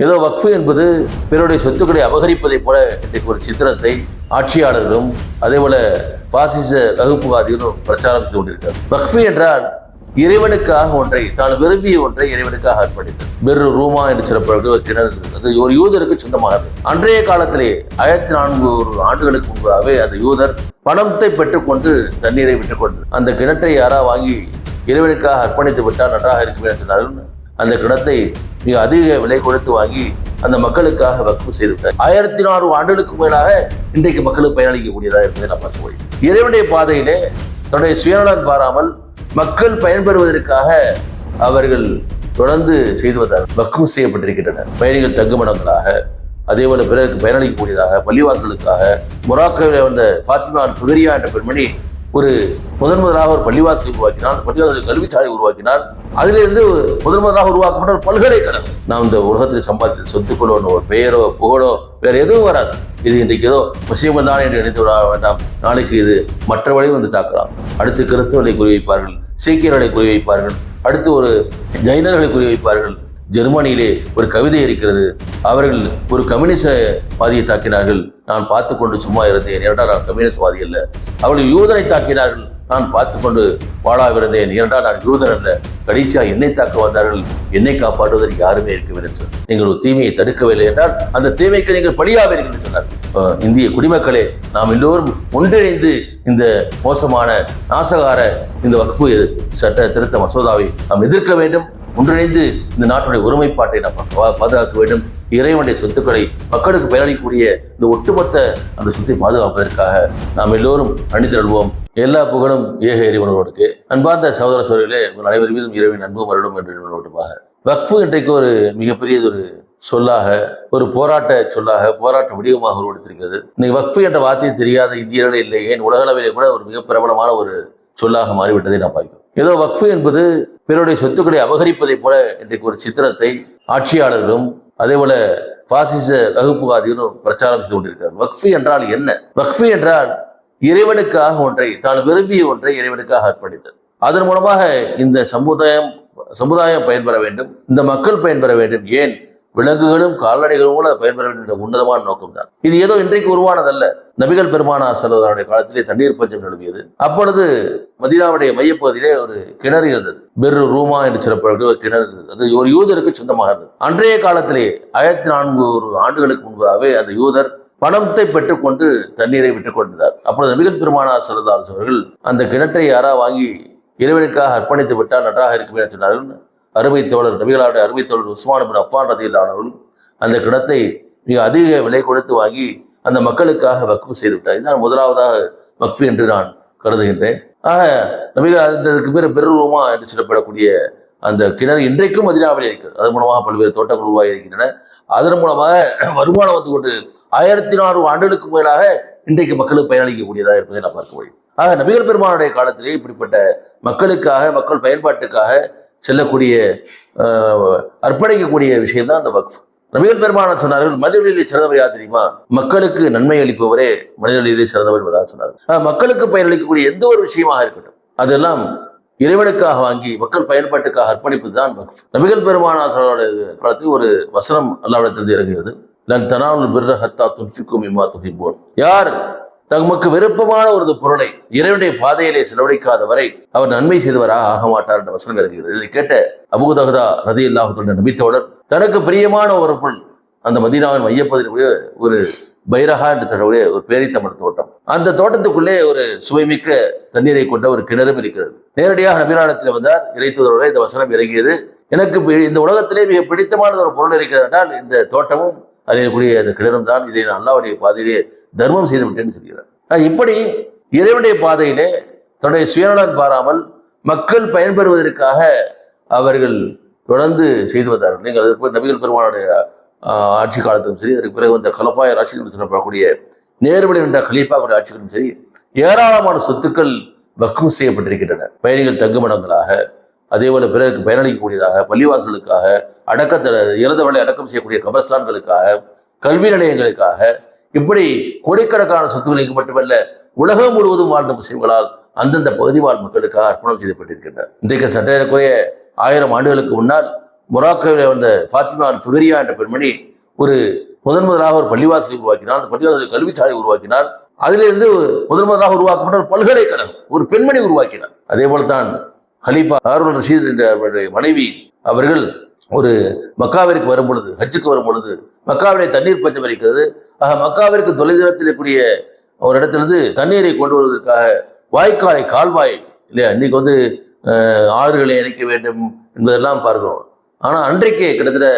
ஏதோ வக்ஃபு என்பது பிறருடைய சொத்துக்களை அபகரிப்பதை போல இன்றைக்கு ஒரு சித்திரத்தை ஆட்சியாளர்களும் அதே போல பாசிச வகுப்புவாதிகளும் பிரச்சாரம் செய்து கொண்டிருக்கிறார். வக்ஃபு என்றால் இறைவனுக்காக ஒன்றை, தான் விரும்பிய ஒன்றை இறைவனுக்காக அர்ப்பணித்தது. பெரு ரூமா என்று சொல்லப்பட்ட ஒரு கிணறு அது ஒரு யூதருக்கு சொந்தமாக. அன்றைய காலத்திலே 1400 ஆண்டுகளுக்கு முன்பாகவே அந்த யூதர் பணத்தை பெற்றுக்கொண்டு தண்ணீரை விட்டுக் கொண்டது. அந்த கிணற்றை யாரா வாங்கி இறைவனுக்காக அர்ப்பணித்து விட்டால் நன்றாக இருக்கும் என்று சொன்னார்கள். அந்த கிணத்தை மிக அதிக விலை கொடுத்து வாங்கி அந்த மக்களுக்காக வக்ஃபு செய்து விட்டார். 1400 ஆண்டுகளுக்கு மேலாக இன்றைக்கு மக்களுக்கு பயனளிக்கக்கூடியதாக இருப்பதை நான் பார்க்க முடியும். இறைவனுடைய பாதையிலே தன்னுடைய சுயநலன் பாராமல் மக்கள் பயன்பெறுவதற்காக அவர்கள் தொடர்ந்து செய்து வந்தார். வக்ஃபு செய்யப்பட்டிருக்கின்றனர். பயணிகள் தங்குமிடங்களாக, அதே போல பிறருக்கு பயனளிக்கக்கூடியதாக, பள்ளிவாசலுக்காக. மொராக்கோவில் வந்த ஃபாத்திமா ஃபுகரியா என்ற பெண்மணி முதலாக ஒரு பள்ளிவாசலை உருவாக்கினார். பள்ளிவாசல் கல்விச்சாலை உருவாக்கினார். அதிலிருந்து முதலாக உருவாக்கப்பட்ட ஒரு பல்கலைக்கழகம். நாம் இந்த உலகத்தில் சம்பாதித்த சொத்துக்களோ ஒரு பெயரோ புகழோ வேற எதுவும் வராது. இது இன்றைக்கு ஏதோ முஸ்லீம்கள் தான் என்று நினைத்து விட வேண்டாம். நாளைக்கு இது மற்றவரையும் வந்து தாக்கலாம். அடுத்து கிறிஸ்தவர்களை குறிவைப்பார்கள், சீக்கியர்களை குறிவைப்பார்கள், அடுத்து ஒரு ஜைனர்களை குறிவைப்பார்கள். ஜெர்மனியிலே ஒரு கவிதை இருக்கிறது. அவர்கள் ஒரு கம்யூனிசவாதியை தாக்கினார்கள், நான் பார்த்து கொண்டு சும்மா இருந்தேன், ஏனென்றால் நான் கம்யூனிஸ்ட்வாதி அல்ல. அவர்கள் யூதனை தாக்கினார்கள், நான் பார்த்து கொண்டு வாழாவிருந்தேன், ஏனென்றால் நான் யூதன் அல்ல. கடைசியாக என்னை தாக்க வந்தார்கள், என்னை காப்பாற்றுவதற்கு யாருமே இருக்கவில்லை என்று சொன்னார். நீங்கள் ஒரு தீமையை தடுக்கவில்லை என்றால் அந்த தீமைக்கு நீங்கள் பலியாவீர்கள் என்று சொன்னார். இந்திய குடிமக்களே, நாம் எல்லோரும் ஒன்றிணைந்து இந்த மோசமான நாசகார இந்த வக்ஃபு சட்ட திருத்த மசோதாவை நாம் எதிர்க்க வேண்டும். ஒன்றிணைந்து இந்த நாட்டுடைய ஒருமைப்பாட்டை நாம் பாதுகாக்க வேண்டும். இறைவனுடைய சொத்துக்களை மக்களுக்கு பயனளிக்கக்கூடிய இந்த ஒட்டுமொத்த அந்த சொத்தை பாதுகாப்பதற்காக நாம் எல்லோரும் அணிதிரள்வோம். எல்லா புகழும் ஏக இறைவனோருக்கு. அன்பார்ந்த சகோதர சகோதரிகளே, உங்கள் அனைவர் மீதும் இறைவன் அன்பும் வருடம் என்று நோட்டுமாக வக்ஃபு இன்றைக்கு ஒரு மிகப்பெரியதொரு சொல்லாக, ஒரு போராட்ட சொல்லாக, போராட்ட வடிவமாக உருவெடுத்திருக்கிறது. இன்னைக்கு வக்ஃபு என்ற வார்த்தையை தெரியாத இந்தியர்களே இல்லை. ஏன் உலகளவிலே கூட ஒரு மிக பிரபலமான ஒரு சொல்லாக மாறிவிட்டதை நான் பார்க்கிறோம். ஏதோ வக்ஃபு என்பது பிறருடைய சொத்துக்களை அபகரிப்பதை போல இன்றைக்கு ஒரு சித்திரத்தை ஆட்சியாளர்களும் அதே போல பாசிச வகுப்புவாதிகளும் பிரச்சாரம் செய்து கொண்டிருக்கிறார். வக்ஃபு என்றால் என்ன? வக்ஃபு என்றால் இறைவனுக்காக ஒன்றை, தான் விரும்பிய ஒன்றை இறைவனுக்காக அர்ப்பணித்தது. அதன் மூலமாக இந்த சமுதாயம் பயன்பெற வேண்டும், இந்த மக்கள் பயன்பெற வேண்டும். ஏன் விலங்குகளும் கால்நடைகளும் கூட பயன்பெற வேண்டும் என்ற உன்னதமான நோக்கம் தான். இது ஏதோ இன்றைக்கு உருவானதல்ல. நபிகள் பெருமானார் ஸல்லல்லாஹு காலத்திலே தண்ணீர் பஞ்சம் நிலவியது. அப்பொழுது மதீனாவுடைய மையப்பகுதியிலே ஒரு கிணறு இருந்தது. பெரு ரூமா என்று சொல்லப்படக்கூடிய ஒரு கிணறு இருந்தது. அது ஒரு யூதருக்கு சொந்தமாக இருந்தது. அன்றைய காலத்திலே 1400 ஆண்டுகளுக்கு முன்பாகவே அந்த யூதர் பணத்தை பெற்றுக்கொண்டு தண்ணீரை விட்டுக் கொண்டிருந்தார். அப்பொழுது நபிகள் பெருமானார் ஸல்லல்லாஹு அவர்கள் அந்த கிணற்றை யாரா வாங்கி இறைவனுக்காக அர்ப்பணித்து விட்டால் நன்றாக இருக்குமே என்று சொன்னார்கள். அருமை தோழர், நபிகளுடைய அருமை தோழர் உஸ்மான் பின் அஃபான் ரலியல்லாஹு அன்ஹு அந்த கிணத்தை மிக அதிக விலை கொடுத்து வாங்கி அந்த மக்களுக்காக வக்ஃபு செய்து விட்டார். இதுதான் முதலாவதாக வக்ஃபு என்று நான் கருதுகின்றேன். ஆக நபிகள் அதுக்கு பேர் பெருமா என்று சொல்லப்படக்கூடிய அந்த கிணறு இன்றைக்கும் மதீனாவிலே இருக்கிறது. அதன் மூலமாக பல்வேறு தோட்டங்கள் உருவாகி இருக்கின்றன. அதன் மூலமாக வருமானம் வந்து கொண்டு 1400 ஆண்டுகளுக்கு மேலாக இன்றைக்கு மக்களுக்கு பயனளிக்கக்கூடியதாக இருப்பதை நான் பார்க்க முடியும். ஆக நபிகள் பெருமானுடைய காலத்திலே இப்படிப்பட்ட மக்களுக்காக, மக்கள் பயன்பாட்டுக்காக செல்லக்கூடிய அர்ப்பணிக்கக்கூடிய விஷயம் தான் அந்த வக்ஃப். நபிகள் பெருமானார் சொன்னார்கள், மனிதர்களிலே சிறந்தவர் யார் தெரியுமா? மக்களுக்கு நன்மை அளிப்பவரே மனிதர்களிலே சிறந்தவர் என்பதாக சொன்னார்கள். மக்களுக்கு பயனளிக்கக்கூடிய எந்த ஒரு விஷயமாக இருக்கட்டும், அதெல்லாம் இறைவனுக்காக வாங்கி மக்கள் பயன்பாட்டுக்காக அர்ப்பணிப்பது தான் வக்ஃப். நபிகள் பெருமானார் காலத்தில் ஒரு வசனம் அல்லாஹ்விடத்திலிருந்து இறங்குகிறது. லன் தனாலுல் பிர்ர ஹத்தா துன்ஃபிகு மிம்மா துஹிப்பூன். யார் தமக்கு விருப்பமான ஒரு பொருளை இறைவனுடைய பாதையிலே செலவழிக்காத வரை அவர் நன்மை செய்தவராக ஆக மாட்டார் என்ற வசனம் இருக்கிறது. இதை கேட்ட அபூ தஹ்தா ரலியல்லாஹு அன்ஹு நபித்தோழர் தனக்கு பிரியமான ஒரு பொருள், அந்த மதீனாவின் மையப்பகுதியிலே ஒரு பைரஹா என்று தரக்கூடிய ஒரு பேரித்தமிழ் தோட்டம், அந்த தோட்டத்துக்குள்ளே ஒரு சுவைமிக்க தண்ணீரை கொண்ட ஒரு கிணறும் இருக்கிறது. நேரடியாக நபியாரிடத்தில் வந்தார். இறைத்தூதரோட இந்த வசனம் இறங்கியது. எனக்கு இந்த உலகத்திலே மிக பிடித்தமான ஒரு பொருள் இருக்கிறது என்றால் இந்த தோட்டமும் அதில் கூடிய அந்த கிணறும் தான். இதை நான் அல்லாஹ்வுடைய பாதையிலே தர்மம் செய்து விட்டேன்னு சொல்கிறார். இப்படி இறைவனுடைய பாதையிலே தன்னுடைய சுயநலன் பாராமல் மக்கள் பயன்பெறுவதற்காக அவர்கள் தொடர்ந்து செய்து வந்தார்கள். நீங்கள் அதற்கு நபிகள் பெருமானுடைய ஆட்சி காலத்திலும் சரி, அதற்கு பிறகு வந்த கலஃபாய ராஷிதீன் சொல்லப்படக்கூடிய நேர்வழி என்ற கலீஃபாவுடைய ஆட்சிகளும் சரி, ஏராளமான சொத்துக்கள் வக்ஃபு செய்யப்பட்டிருக்கின்றன. பயணிகள் தங்குமிடங்களாக, அதே போல பிறருக்கு பயனளிக்கக்கூடியதாக, பள்ளிவாசல்களுக்காக, இறந்தவர்களை அடக்கம் செய்யக்கூடிய கபர்ஸ்தான்களுக்காக, கல்வி நிலையங்களுக்காக, இப்படி கோடிக்கணக்கான சொத்துக்களுக்கு மட்டுமல்ல உலகம் முழுவதும் வாழ்ந்த முஸ்லிம்களால் அந்தந்த பகுதி வாழ் மக்களுக்காக அர்ப்பணம் செய்யப்பட்டிருக்கின்றனர். இன்றைக்கு சற்றேறக்குறைய 1000 ஆண்டுகளுக்கு முன்னால் மொராக்கோவில் வந்த ஃபாத்திமா அல் ஃபிகரியா என்ற பெண்மணி ஒரு முதலாக ஒரு பள்ளிவாசலை உருவாக்கினார். அந்த பள்ளிவாசலை கல்விச்சாலை உருவாக்கினார். அதிலிருந்து முதலாக உருவாக்கப்பட்ட ஒரு பல்கலைக்கழகம், ஒரு பெண்மணி உருவாக்கினார். அதே போல்தான் ஹலீஃபா ஹாரூன் ரஷீத் என்ற அவருடைய மனைவி அவர்கள் ஒரு மக்காவிற்கு வரும் பொழுது, ஹஜ்ஜுக்கு வரும் பொழுது மக்காவிலே தண்ணீர் பஞ்சம் இருக்கிறது. ஆக மக்காவிற்கு தொலைதூரத்தில் இருக்கக்கூடிய ஒரு இடத்திலிருந்து தண்ணீரை கொண்டு வருவதற்காக வாய்க்காலை, கால்வாய் இல்லையா, இன்னைக்கு வந்து ஆறுகளை இணைக்க வேண்டும் என்பதெல்லாம் பார்க்கிறோம். ஆனால் அன்றைக்கே கிட்டத்தட்ட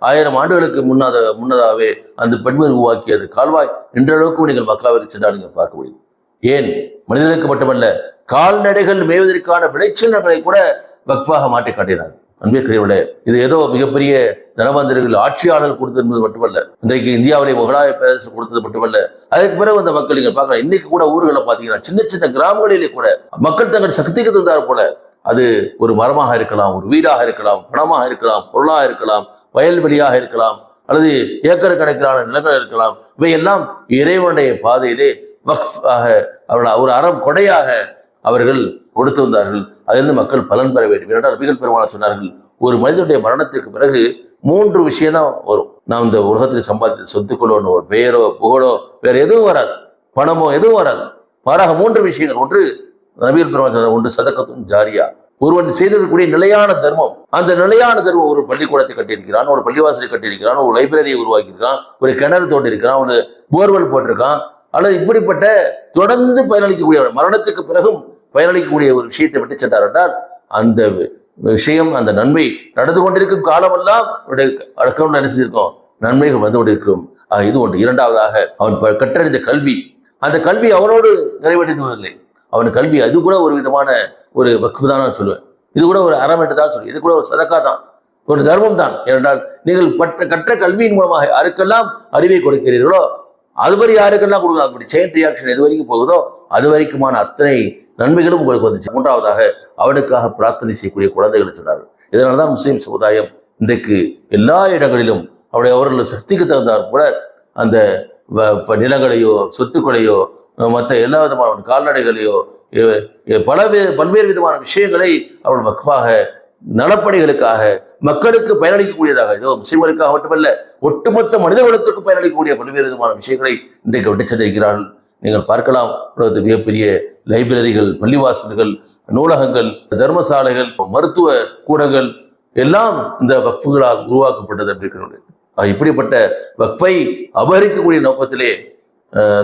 1000 ஆண்டுகளுக்கு முன்னதாகவே அந்த பெண்மணி உருவாக்கியது கால்வாய் இன்றளவுக்கு நீங்கள் மக்காவிற்கு சென்றால் நீங்கள் பார்க்க முடியும். ஏன் மனிதனுக்கு மட்டுமல்ல, கால்நடைகள் மேய்வதற்கான விளைச்சல்களை கூட வக்ஃபாக மாற்றி காட்டினார். அன்பிற்குரியவர்களே, இது ஏதோ மிகப்பெரிய தனவந்தர்கள் ஆட்சியாளர்கள் கொடுத்தது என்பது மட்டுமல்ல, இன்றைக்கு இந்தியாவிலே முகலாய பேரரசு கொடுத்தது மட்டுமல்ல, அதற்கு பிறகு அந்த மக்கள் நீங்கள் பார்க்கலாம். இன்னைக்கு கூட ஊர்களில் பார்த்தீங்கன்னா சின்ன சின்ன கிராமங்களிலே கூட மக்கள் தங்கள் சக்திக்கு தந்தார் போல, அது ஒரு மரமாக இருக்கலாம், ஒரு வீடாக இருக்கலாம், பணமாக இருக்கலாம், பொருளாக இருக்கலாம், வயல்வெளியாக இருக்கலாம், அல்லது ஏக்கர் கணக்கிலான நிலங்கள் இருக்கலாம். இவையெல்லாம் இறைவனுடைய பாதையிலே வக்ஃப் ஆக அவர்கள் ஒரு அறம் கொடையாக அவர்கள் கொடுத்து வந்தார்கள். அதிலிருந்து மக்கள் பலன் பெற வேண்டும். இரண்டாம் நபிகள் பெருமானார் சொன்னார்கள், ஒரு மனிதனுடைய மரணத்திற்கு பிறகு 3 விஷயம் தான் வரும். நாம் இந்த உலகத்தில் சம்பாதித்த சொத்துக்களோ, ஒரு பெயரோ, புகழோ, வேற எதுவும் வராது, பணமோ எதுவும் வராது. மாறாக 3 விஷயங்கள். ஒன்று நபிகள் பெருமானார் சொன்னார், ஒன்று சதக்கத்தும் ஜாரியா, ஒருவன் செய்திருக்கக்கூடிய நிலையான தர்மம். அந்த நிலையான தர்மம், ஒரு பள்ளிக்கூடத்தை கட்டியிருக்கிறான், ஒரு பள்ளிவாசலை கட்டியிருக்கிறான், ஒரு லைப்ரரியை உருவாக்கியிருக்கான், ஒரு கிணறு தோண்டிருக்கிறான், ஒரு போர்வெல் போட்டிருக்கான், அல்லது இப்படிப்பட்ட தொடர்ந்து பயனளிக்கக்கூடிய மரணத்துக்கு பிறகும் பயனளிக்கக்கூடிய ஒரு விஷயத்தை விட்டு சென்றார் என்றால், அந்த விஷயம், அந்த நன்மை நடந்து கொண்டிருக்கும் காலமெல்லாம் அடக்கம் என்ன செஞ்சிருக்கோம், நன்மைகள் வந்து கொண்டிருக்கும். இது ஒன்று. இரண்டாவதாக அவன் கற்றறிந்த கல்வி, அந்த கல்வி அவனோடு நிறைவடைந்துவதில்லை. அவன் கல்வி அது கூட ஒரு விதமான ஒரு வக்ஃபு தான் நான் சொல்லுவேன். இது கூட ஒரு அறம் என்று தான் சொல்லுவேன். இது கூட ஒரு சதக்கா தான், ஒரு தர்மம் தான். ஏனென்றால் நீங்கள் கற்ற கல்வியின் மூலமாக யாருக்கெல்லாம் அறிவை கொடுக்கிறீர்களோ அதுவரை யாருக்கெல்லாம் கொடுக்கலாம். அப்படி செயின் ரியாக்ஷன் எது வரைக்கும் போகுதோ அது வரைக்குமான அத்தனை நன்மைகளும் உங்களுக்கு வந்துச்சு. மூன்றாவதாக அவனுக்காக பிரார்த்தனை செய்யக்கூடிய குழந்தைகளை சொன்னார்கள். இதனால தான் முஸ்லீம் சமுதாயம் இன்றைக்கு எல்லா இடங்களிலும் அவர்கள் சக்திக்கு தகுந்தார் கூட அந்த நிலங்களையோ, சொத்துக்களையோ, மற்ற எல்லா விதமான கால்நடைகளையோ, பல்வேறு விதமான விஷயங்களை அவர்கள் வக்ஃபாக, நலப்பணிகளுக்காக, மக்களுக்கு பயனளிக்கக்கூடியதாக, இதோ முஸ்லிம்களுக்காக மட்டுமல்ல, ஒட்டுமொத்த மனித குலத்திற்கு பயனளிக்கக்கூடிய பல்வேறு விதமான விஷயங்களை இன்றைக்கு விட்டு சென்றிருக்கிறார்கள். நீங்கள் பார்க்கலாம், உலகத்தில் மிகப்பெரிய லைப்ரரிகள், பள்ளிவாசல்கள், நூலகங்கள், தர்மசாலைகள், மருத்துவ கூடங்கள் எல்லாம் இந்த வக்ஃபுகளால் உருவாக்கப்பட்டது அப்படிங்கிறது. இப்படிப்பட்ட வக்ஃபை அபகரிக்கக்கூடிய நோக்கத்திலே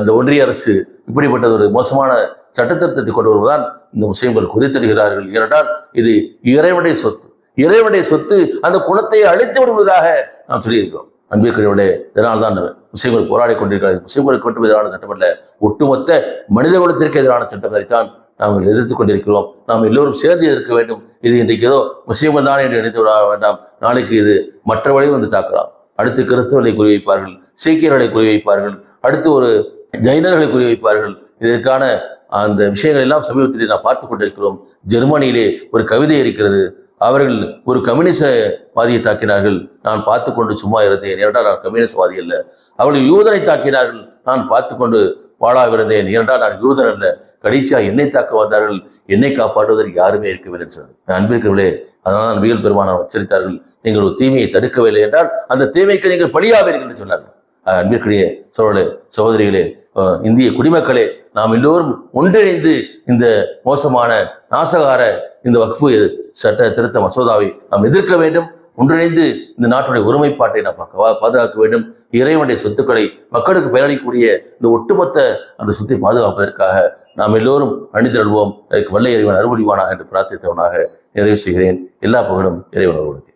இந்த ஒன்றிய அரசு இப்படிப்பட்ட ஒரு மோசமான சட்டத்திருத்தத்தை கொண்டு வருவதுதான் இந்த முஸ்லிம்கள் கொதித்தெழுகிறார்கள். ஏனென்றால் இது இறைவனுடைய சொத்து. இறைவனுடைய சொத்து அந்த குலத்தை அழித்து விடுவதாக நாம் சொல்லியிருக்கிறோம். அன்பிற்குரியவர்களே, இதனால் தான் முஸ்லிம்கள் போராடி கொண்டிருக்கிறார்கள். முஸ்லிம்களுக்கு மட்டும் எதிரான சட்டம் அல்ல, ஒட்டுமொத்த மனித குலத்திற்கு எதிரான சட்டத்தைத்தான் நாங்கள் எதிர்த்து கொண்டிருக்கிறோம். நாம் எல்லோரும் சேர்ந்து எதிர்க்க வேண்டும். இது இன்றைக்கு ஏதோ முஸ்லிம்கள் தான் என்று நினைத்து விட வேண்டாம். நாளைக்கு இது மற்றவர்களையும் வந்து தாக்கலாம். அடுத்து கிறிஸ்தவர்களை குறிவைப்பார்கள், சீக்கியர்களை குறிவைப்பார்கள், அடுத்து ஒரு ஜைனர்களை குறிவைப்பார்கள். இதற்கான அந்த விஷயங்கள் எல்லாம் சமீபத்தில் நாம் பார்த்து கொண்டிருக்கிறோம். ஜெர்மனியிலே ஒரு கவிதை இருக்கிறது. அவர்கள் ஒரு கம்யூனிசவாதியை தாக்கினார்கள், நான் பார்த்து கொண்டு சும்மா இருந்தேன், ஏனென்றால் நான் கம்யூனிசவாதி அல்ல. அவர்கள் யூதனை தாக்கினார்கள், நான் பார்த்து கொண்டு வாழாவிருந்தேன், ஏனென்றால் நான் யூதன் அல்ல. கடைசியாக என்னை தாக்க வந்தார்கள், என்னை காப்பாற்றுவதற்கு யாருமே இருக்கவில்லை என்று சொன்னார். அன்பிற்குள்ளே, அதனால் தான் நபிகள் பெருமானார் எச்சரித்தார்கள், நீங்கள் ஒரு தீமையை தடுக்கவில்லை என்றால் அந்த தீமைக்கு நீங்கள் பலியாவீர்கள் என்று சொன்னார்கள். அன்பிற்குரிய சகோதரிகளே, இந்திய குடிமக்களே, நாம் எல்லோரும் ஒன்றிணைந்து இந்த மோசமான நாசகார இந்த வக்ஃபு சட்ட திருத்த மசோதாவை நாம் எதிர்க்க வேண்டும். ஒன்றிணைந்து இந்த நாட்டுடைய ஒருமைப்பாட்டை நாம் பாதுகாக்க வேண்டும். இறைவனுடைய சொத்துக்களை மக்களுக்கு பயனளிக்கக்கூடிய இந்த ஒட்டுமொத்த அந்த சொத்தை பாதுகாப்பதற்காக நாம் எல்லோரும் அணிதிரள்வோம். அதற்கு வல்ல இறைவன் அருள்புரிவானாக என்று பிரார்த்தித்தவனாக நிறைவு செய்கிறேன். எல்லா புகழும் இறைவன் ஒருவனுக்கு.